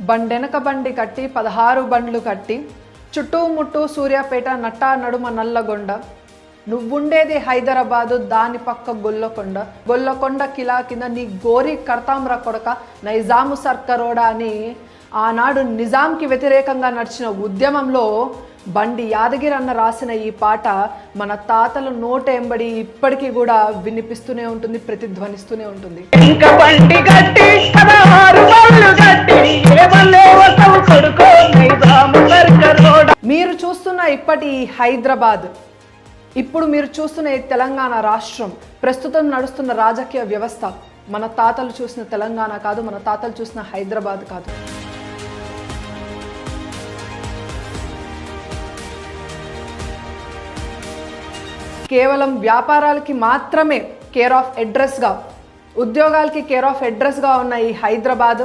బండెనక బండి కట్టి 16 బండ్లు కట్టి చుట్టూముట్టూ సూర్యాపేట నట్టా నడుమ నల్లగొండ నువ్వుండేది హైదరాబాదు దాని పక్క గొల్లకొండ కిలా కింద నీ గోరి కర్తాంరా కొడక నైజాము సర్కరోడా అని ఆనాడు నిజాంకి వ్యతిరేకంగా నడిచిన ఉద్యమంలో బండి యాదగిరి అన్న రాసిన ఈ పాట మన తాతల నోట ఎంబడి ఇప్పటికీ కూడా వినిపిస్తూనే ఉంటుంది, ప్రతిధ్వనిస్తూనే ఉంటుంది. మీరు చూస్తున్న ఇప్పటి హైదరాబాద్, ఇప్పుడు మీరు చూస్తున్న ఈ తెలంగాణ రాష్ట్రం, ప్రస్తుతం నడుస్తున్న రాజకీయ వ్యవస్థ మన తాతలు చూసిన తెలంగాణ కాదు, మన తాతలు చూసిన హైదరాబాద్ కాదు. కేవలం వ్యాపారాలకి మాత్రమే కేర్ ఆఫ్ అడ్రస్గా, ఉద్యోగాలకి కేర్ ఆఫ్ అడ్రస్గా ఉన్న ఈ హైదరాబాద్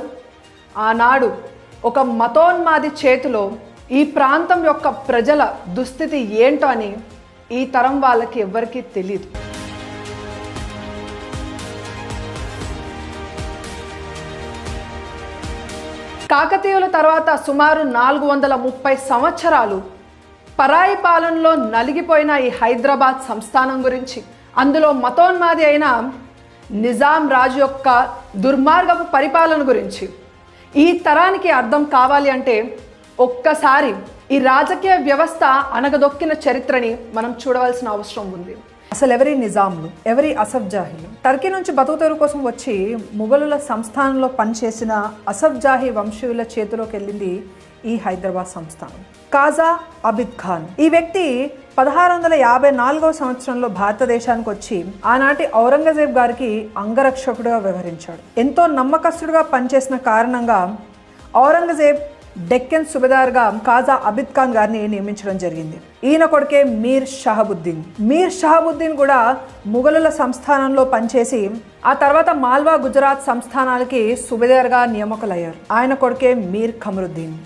ఆనాడు ఒక మతోన్మాది చేతిలో ఈ ప్రాంతం యొక్క ప్రజల దుస్థితి ఏంటో అని ఈ తరం వాళ్ళకి ఎవ్వరికీ తెలియదు. కాకతీయుల తర్వాత సుమారు 430 సంవత్సరాలు పరాయి పాలనలో నలిగిపోయిన ఈ హైదరాబాద్ సంస్థానం గురించి, అందులో మతోన్మాది అయిన నిజాం రాజు యొక్క దుర్మార్గపు పరిపాలన గురించి ఈ తరానికి అర్థం కావాలి అంటే ఒక్కసారి ఈ రాజకీయ వ్యవస్థ అణగదొక్కిన చరిత్రని మనం చూడవలసిన అవసరం ఉంది. అసలు ఎవరి నిజాంలు, ఎవరి అసఫ్ జాహీలు? టర్కీ నుంచి బతుకుతెరువు కోసం వచ్చి ముఘలుల సంస్థానంలో పనిచేసిన అసఫ్ జాహీ వంశీయుల చేతిలోకి వెళ్ళింది ఈ హైదరాబాద్ సంస్థానం. కాజా అబిద్ ఖాన్ ఈ వ్యక్తి 1654వ సంవత్సరంలో భారతదేశానికి వచ్చి ఆనాటి ఔరంగజేబ్ గారికి అంగరక్షకుడిగా వ్యవహరించాడు. ఎంతో నమ్మకస్తుడిగా పనిచేసిన కారణంగా ఔరంగజేబ్ డెక్కన్ సుబేదార్గా కాజా అబిద్ ఖాన్ గారిని నియమించడం జరిగింది. ఈయన కొడుకే మీర్ షహాబుద్దీన్ కూడా ముఘలుల సంస్థానంలో పనిచేసి ఆ తర్వాత మాల్వా గుజరాత్ సంస్థానాలకి సుబేదార్గా నియామకులయ్యారు. ఆయన కొడుకే మీర్ ఖమరుద్దీన్.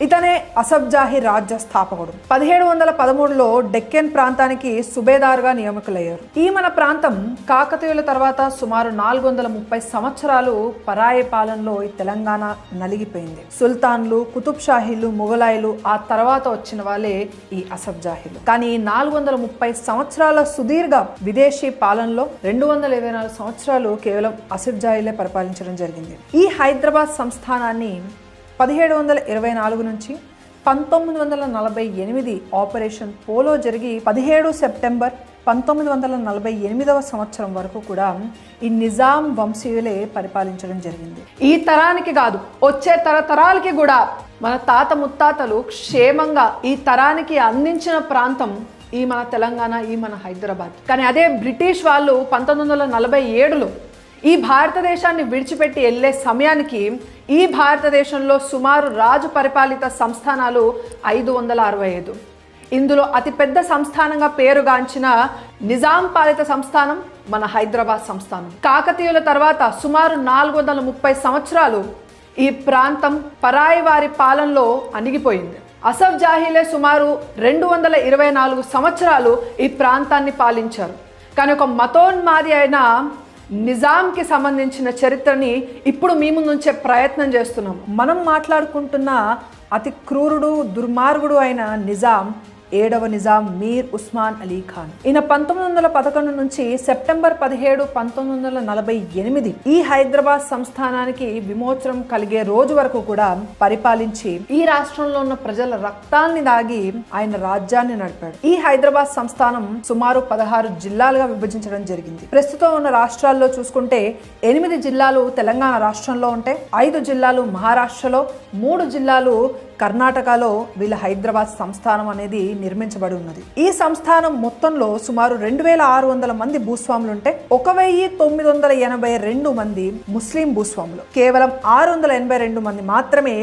ఇతనే అసఫ్ జాహీ రాజ్య స్థాపకుడు. 1713లో డెక్కన్ ప్రాంతానికి సుబేదార్గా నియమితులయ్యారు. ఈ మన ప్రాంతం కాకతీయుల తర్వాత సుమారు 430 సంవత్సరాలు పరాయి పాలనలో ఈ తెలంగాణ నలిగిపోయింది. సుల్తాన్లు, కుతుబ్ షాహీలు, ముఘలాయిలు, ఆ తర్వాత వచ్చిన వాళ్ళే ఈ అసఫ్ జాహీలు. కానీ 430 సంవత్సరాల సుదీర్ఘ విదేశీ పాలనలో 224 సంవత్సరాలు కేవలం అసఫ్ జాహీలే పరిపాలించడం జరిగింది. ఈ హైదరాబాద్ సంస్థానాన్ని 1724 నుంచి 1948 ఆపరేషన్ పోలో జరిగి 17 సెప్టెంబర్ 1948వ సంవత్సరం వరకు కూడా ఈ నిజాం వంశీయులే పరిపాలించడం జరిగింది. ఈ తరానికి కాదు, వచ్చే తరతరాలకి కూడా మన తాత ముత్తాతలు క్షేమంగా ఈ తరానికి అందించిన ప్రాంతం ఈ మన తెలంగాణ, ఈ మన హైదరాబాద్. కానీ అదే బ్రిటిష్ వాళ్ళు 1947లో ఈ భారతదేశాన్ని విడిచిపెట్టి వెళ్ళే సమయానికి ఈ భారతదేశంలో సుమారు రాజు పరిపాలిత సంస్థానాలు 565. ఇందులో అతిపెద్ద సంస్థానంగా పేరుగాంచిన నిజాం పాలిత సంస్థానం మన హైదరాబాద్ సంస్థానం. కాకతీయుల తర్వాత సుమారు 430 సంవత్సరాలు ఈ ప్రాంతం పరాయి వారి పాలనలో అణిగిపోయింది. అసఫ్ జాహీలే సుమారు 224 సంవత్సరాలు ఈ ప్రాంతాన్ని పాలించారు. కానీ ఒక మతోన్మాది అయిన నిజాంకి సంబంధించిన చరిత్రని ఇప్పుడు మీ ముందుంచే ప్రయత్నం చేస్తున్నాం. మనం మాట్లాడుకుంటున్న అతి క్రూరుడు, దుర్మార్గుడు అయిన నిజాం 7వ నిజాం మీర్ ఉస్మాన్ అలీ ఖాన్. ఈయన 1911 నుంచి సెప్టెంబర్ 17, 1948 ఈ హైదరాబాద్ సంస్థానానికి విమోచనం కలిగే రోజు వరకు కూడా పరిపాలించి ఈ రాష్ట్రంలో ఉన్న ప్రజల రక్తాన్ని దాగి ఆయన రాజ్యాన్ని నడిపాడు. ఈ హైదరాబాద్ సంస్థానం సుమారు 16 జిల్లాలుగా విభజించడం జరిగింది. ప్రస్తుతం ఉన్న రాష్ట్రాల్లో చూసుకుంటే 8 జిల్లాలు తెలంగాణ రాష్ట్రంలో ఉంటే 5 జిల్లాలు మహారాష్ట్రలో, 3 జిల్లాలు కర్ణాటకలో వీళ్ళ హైదరాబాద్ సంస్థానం అనేది నిర్మించబడి ఉన్నది. ఈ సంస్థానం మొత్తంలో సుమారు 2600 మంది భూస్వాములుంటే 1982 మంది ముస్లిం భూస్వాములు, కేవలం 682 మంది మాత్రమే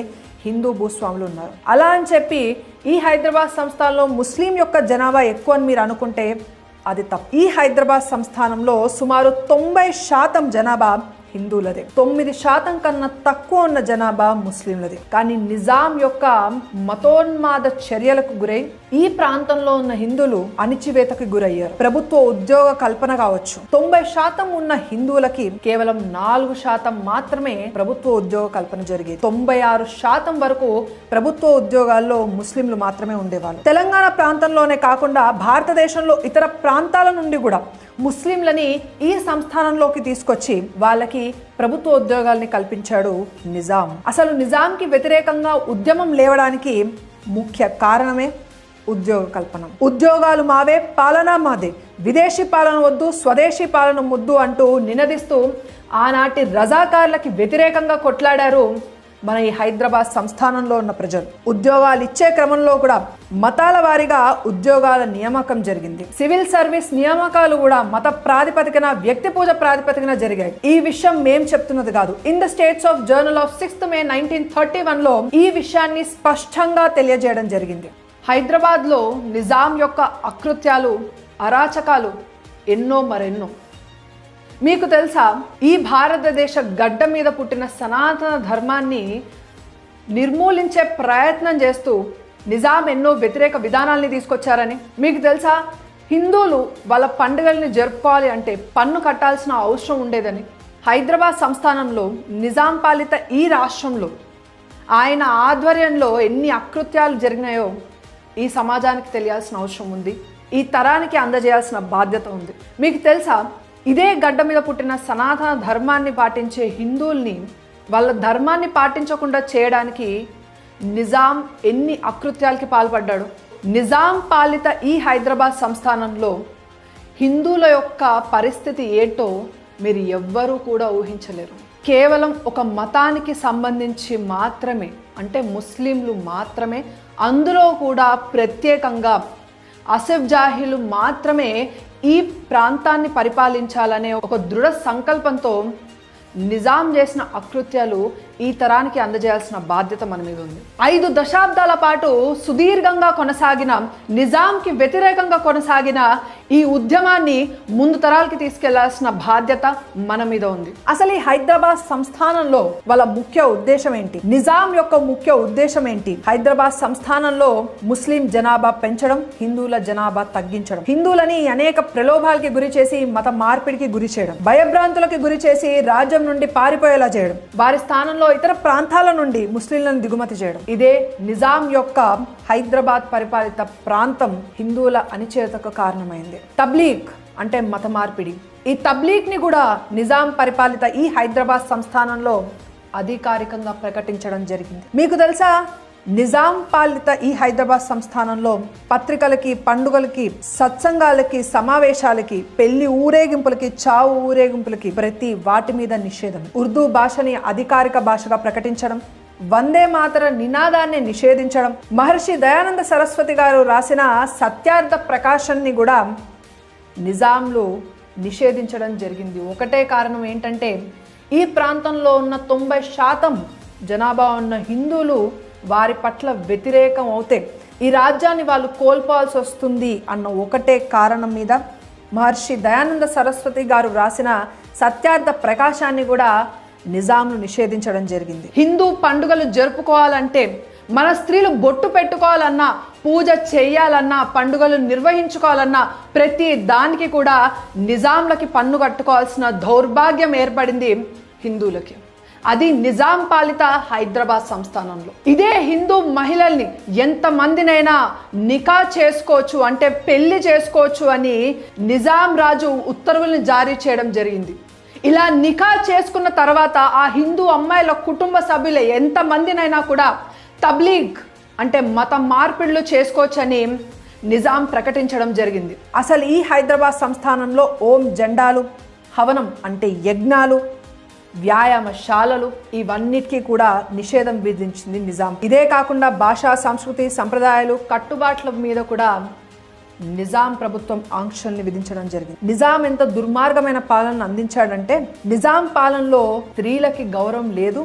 హిందూ భూస్వాములు ఉన్నారు. అలా అని చెప్పి ఈ హైదరాబాద్ సంస్థానంలో ముస్లిం యొక్క జనాభా ఎక్కువ అని మీరు అనుకుంటే అది తప్పు. ఈ హైదరాబాద్ సంస్థానంలో సుమారు 90% జనాభా హిందువులదే, 9% కన్నా తక్కువ ఉన్న జనాభా ముస్లింలదే. కానీ నిజాం యొక్క మతోన్మాద చర్యలకు గురై ఈ ప్రాంతంలో ఉన్న హిందువులు అణిచివేతకు గురయ్యారు. ప్రభుత్వ ఉద్యోగ కల్పన కావచ్చు, 90% ఉన్న హిందువులకి కేవలం 4% మాత్రమే ప్రభుత్వ ఉద్యోగ కల్పన జరిగేది. 96% వరకు ప్రభుత్వ ఉద్యోగాల్లో ముస్లింలు మాత్రమే ఉండేవాళ్ళు. తెలంగాణ ప్రాంతంలోనే కాకుండా భారతదేశంలో ఇతర ప్రాంతాల నుండి కూడా ముస్లింలని ఈ సంస్థానంలోకి తీసుకొచ్చి వాళ్ళకి ప్రభుత్వ ఉద్యోగాల్ని కల్పించాడు నిజాం. అసలు నిజాంకి వ్యతిరేకంగా ఉద్యమం లేవడానికి ముఖ్య కారణమే ఉద్యోగ కల్పన. ఉద్యోగాలు మావే, పాలన మాదే, విదేశీ పాలన వద్దు, స్వదేశీ పాలన ముద్దు అంటూ నినదిస్తూ ఆనాటి రజాకార్లకి వ్యతిరేకంగా కొట్లాడారు మన ఈ హైదరాబాద్ సంస్థానంలో ఉన్న ప్రజలు. ఉద్యోగాలు ఇచ్చే క్రమంలో కూడా మతాల వారీగా ఉద్యోగాల నియామకం జరిగింది. సివిల్ సర్వీస్ నియామకాలు కూడా మత ప్రాతిపదికన, వ్యక్తి పూజ ప్రాతిపదికన జరిగాయి. ఈ విషయం మేం చెప్తున్నది కాదు. In the states of journal of 6th May 1931లో ఈ విషయాన్ని స్పష్టంగా తెలియజేయడం జరిగింది. హైదరాబాద్ లో నిజాం యొక్క అకృత్యాలు, అరాచకాలు ఎన్నో మరెన్నో. మీకు తెలుసా, ఈ భారతదేశ గడ్డ మీద పుట్టిన సనాతన ధర్మాన్ని నిర్మూలించే ప్రయత్నం చేస్తూ నిజాం ఎన్నో వ్యతిరేక విధానాల్ని తీసుకొచ్చారని? మీకు తెలుసా, హిందువులు వాళ్ళ పండుగల్ని జరుపుకోవాలి అంటే పన్ను కట్టాల్సిన అవసరం ఉండేదని? హైదరాబాద్ సంస్థానంలో నిజాం పాలిత ఈ రాష్ట్రంలో ఆయన ఆధ్వర్యంలో ఎన్ని అకృత్యాలు జరిగినాయో ఈ సమాజానికి తెలియాల్సిన అవసరం ఉంది. ఈ తరానికి అందజేయాల్సిన బాధ్యత ఉంది. మీకు తెలుసా, ఇదే గడ్డ మీద పుట్టిన సనాతన ధర్మాన్ని పాటించే హిందువుల్ని వాళ్ళ ధర్మాన్ని పాటించకుండా చేయడానికి నిజాం ఎన్ని అకృత్యాలకి పాల్పడ్డాడు? నిజాం పాలిత ఈ హైదరాబాద్ సంస్థానంలో హిందువుల యొక్క పరిస్థితి ఏంటో మీరు ఎవ్వరూ కూడా ఊహించలేరు. కేవలం ఒక మతానికి సంబంధించి మాత్రమే, అంటే ముస్లింలు మాత్రమే, అందులో కూడా ప్రత్యేకంగా అసఫ్ జాహీలు మాత్రమే ఈ ప్రాంతాన్ని పరిపాలించాలనే ఒక దృఢ సంకల్పంతో నిజాం చేసిన అకృత్యాలు ఈ తరానికి అందజేయాల్సిన బాధ్యత మన మీద ఉంది. 5 దశాబ్దాల పాటు సుదీర్ఘంగా కొనసాగిన, నిజాంకి వ్యతిరేకంగా కొనసాగిన ఈ ఉద్యమాన్ని ముందు తరాలకి తీసుకెళ్లాల్సిన బాధ్యత మన మీద ఉంది. అసలు ఈ హైదరాబాద్ సంస్థానంలో వాళ్ళ ముఖ్య ఉద్దేశం ఏంటి? నిజాం యొక్క ముఖ్య ఉద్దేశం ఏంటి? హైదరాబాద్ సంస్థానంలో ముస్లిం జనాభా పెంచడం, హిందువుల జనాభా తగ్గించడం, హిందువులని అనేక ప్రలోభాలకి గురి చేసి మత మార్పిడికి గురి చేయడం, భయభ్రాంతులకి గురి చేసి రాజ్యం నుండి పారిపోయేలా చేయడం, వారి స్థానంలో ఇతర ప్రాంతాల నుండి ముస్లింలను దిగుమతి చేయడం. ఇదే నిజాం యొక్క హైదరాబాద్ పరిపాలిత ప్రాంతం హిందువుల అణిచేతకు కారణమైంది. తబ్లీగ్ అంటే మత మార్పిడి. ఈ తబ్లీగ్ ని కూడా నిజాం పరిపాలిత ఈ హైదరాబాద్ సంస్థానంలో అధికారికంగా ప్రకటించడం జరిగింది. మీకు తెలుసా, నిజాం పాలిత ఈ హైదరాబాద్ సంస్థానంలో పత్రికలకి, పండుగలకి, సత్సంగాలకి, సమావేశాలకి, పెళ్లి ఊరేగింపులకి, చావు ఊరేగింపులకి ప్రతి వాటి మీద నిషేధం. ఉర్దూ భాషని అధికారిక భాషగా ప్రకటించడం, వందే మాతర నినాదాన్ని నిషేధించడం, మహర్షి దయానంద సరస్వతి గారు రాసిన సత్యార్థ ప్రకాశాన్ని కూడా నిజాంలు నిషేధించడం జరిగింది. ఒకటే కారణం ఏంటంటే, ఈ ప్రాంతంలో ఉన్న 90% జనాభా ఉన్న హిందువులు వారి పట్ల వ్యతిరేకం అవుతే ఈ రాజ్యాన్ని వాళ్ళు కోల్పోవాల్సి వస్తుంది అన్న ఒకటే కారణం మీద మహర్షి దయానంద సరస్వతి గారు రాసిన సత్యార్థ ప్రకాశాన్ని కూడా నిజాంను నిషేధించడం జరిగింది. హిందూ పండుగలు జరుపుకోవాలంటే, మన స్త్రీలు బొట్టు పెట్టుకోవాలన్నా, పూజ చేయాలన్నా, పండుగలు నిర్వహించుకోవాలన్నా ప్రతి దానికి కూడా నిజాంలకి పన్ను కట్టుకోవాల్సిన దౌర్భాగ్యం ఏర్పడింది హిందువులకి. అది నిజాం పాలిత హైదరాబాద్ సంస్థానంలో. ఇదే హిందూ మహిళల్ని ఎంతమందినైనా నికా చేసుకోవచ్చు, అంటే పెళ్లి చేసుకోవచ్చు అని నిజాం రాజు ఉత్తర్వుల్ని జారీ చేయడం జరిగింది. ఇలా నికా చేసుకున్న తర్వాత ఆ హిందూ అమ్మాయిల కుటుంబ సభ్యులు ఎంతమందినైనా కూడా తబ్లీగ్ అంటే మత మార్పిడులు చేసుకోవచ్చని నిజాం ప్రకటించడం జరిగింది. అసలు ఈ హైదరాబాద్ సంస్థానంలో ఓం జెండాలు, హవనం అంటే యజ్ఞాలు, వ్యాయామశాలలు ఇవన్నిటికీ కూడా నిషేధం విధించింది నిజాం. ఇదే కాకుండా భాషా, సంస్కృతి, సంప్రదాయాలు, కట్టుబాట్ల మీద కూడా నిజాం ప్రభుత్వం ఆంక్షల్ని విధించడం జరిగింది. నిజాం ఎంత దుర్మార్గమైన పాలన అందించాడంటే, నిజాం పాలనలో స్త్రీలకి గౌరవం లేదు,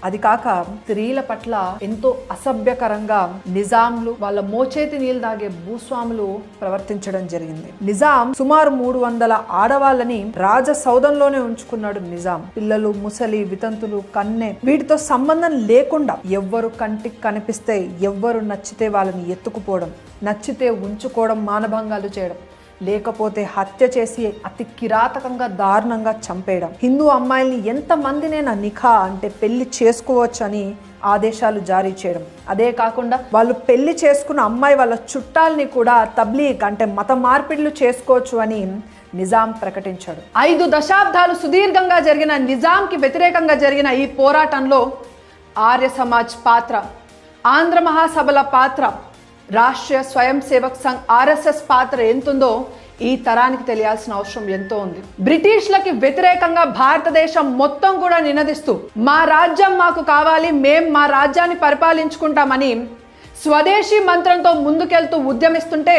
అది కాక స్త్రీల పట్ల ఎంతో అసభ్యకరంగా నిజాంలు వాళ్ళ మోచేతి నీళ్ళు తాగే భూస్వాములు ప్రవర్తించడం జరిగింది. నిజాం సుమారు 300 ఆడవాళ్ళని రాజ సౌధంలోనే ఉంచుకున్నాడు. నిజాం పిల్లలు, ముసలి, వితంతులు, కన్నె వీటితో సంబంధం లేకుండా ఎవ్వరు కంటికి కనిపిస్తే, ఎవ్వరు నచ్చితే వాళ్ళని ఎత్తుకుపోవడం, నచ్చితే ఉంచుకోవడం, మానభంగాలు చేయడం, లేకపోతే హత్య చేసి అతి కిరాతకంగా దారుణంగా చంపేయడం. హిందూ అమ్మాయిల్ని ఎంతమందినైనా నిఖా అంటే పెళ్లి చేసుకోవచ్చు అని ఆదేశాలు జారీ చేయడం. అదే కాకుండా వాళ్ళు పెళ్లి చేసుకున్న అమ్మాయి వాళ్ళ చుట్టాలని కూడా తబ్లీగ్ అంటే మత మార్పిడులు చేసుకోవచ్చు అని నిజాం ప్రకటించాడు. 5 దశాబ్దాలు సుదీర్ఘంగా జరిగిన నిజాంకి వ్యతిరేకంగా జరిగిన ఈ పోరాటంలో ఆర్య సమాజ్ పాత్ర, ఆంధ్ర మహాసభల పాత్ర, రాష్ట్రీయ స్వయం సేవక్ సంఘ్ RSS పాత్ర ఎంతుందో ఈ తరానికి తెలియాల్సిన అవసరం ఎంతో ఉంది. బ్రిటిష్లకి వ్యతిరేకంగా భారతదేశం మొత్తం కూడా నినదిస్తూ మా రాజ్యం మాకు కావాలి, మేం మా రాజ్యాన్ని పరిపాలించుకుంటామని స్వదేశీ మంత్రంతో ముందుకెళ్తూ ఉద్యమిస్తుంటే,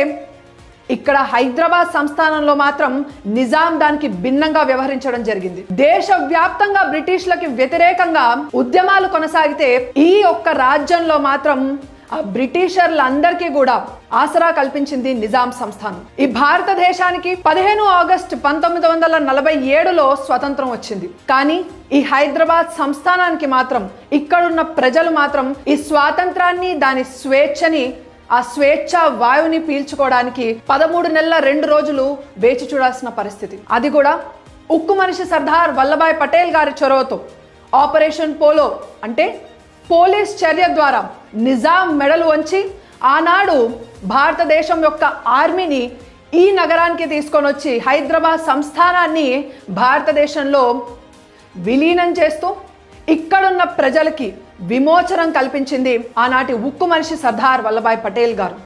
ఇక్కడ హైదరాబాద్ సంస్థానంలో మాత్రం నిజాం దానికి భిన్నంగా వ్యవహరించడం జరిగింది. దేశవ్యాప్తంగా బ్రిటిష్లకి వ్యతిరేకంగా ఉద్యమాలు కొనసాగితే ఈ ఒక్క రాజ్యంలో మాత్రం ఆ బ్రిటిషర్లందరికీ కూడా ఆసరా కల్పించింది నిజాం సంస్థానం. ఈ భారతదేశానికి 15 ఆగస్టు 1947లో స్వతంత్రం వచ్చింది. కానీ ఈ హైదరాబాద్ సంస్థానానికి మాత్రం, ఇక్కడున్న ప్రజలు మాత్రం ఈ స్వాతంత్రాన్ని, దాని స్వేచ్ఛని, ఆ స్వేచ్ఛ వాయువుని పీల్చుకోవడానికి 13 నెలల 2 రోజులు వేచి చూడాల్సిన పరిస్థితి. అది కూడా ఉక్కు మనిషి సర్దార్ వల్లభాయ్ పటేల్ గారి చొరవతో ఆపరేషన్ పోలో అంటే పోలీస్ చర్య ద్వారా నిజాం మెడలు వంచి ఆనాడు భారతదేశం యొక్క ఆర్మీని ఈ నగరానికి తీసుకొని వచ్చి హైదరాబాద్ సంస్థానాన్ని భారతదేశంలో విలీనం చేస్తూ ఇక్కడున్న ప్రజలకి విమోచనం కల్పించింది ఆనాటి ఉక్కు మనిషి సర్దార్ వల్లభాయ్ పటేల్ గారు.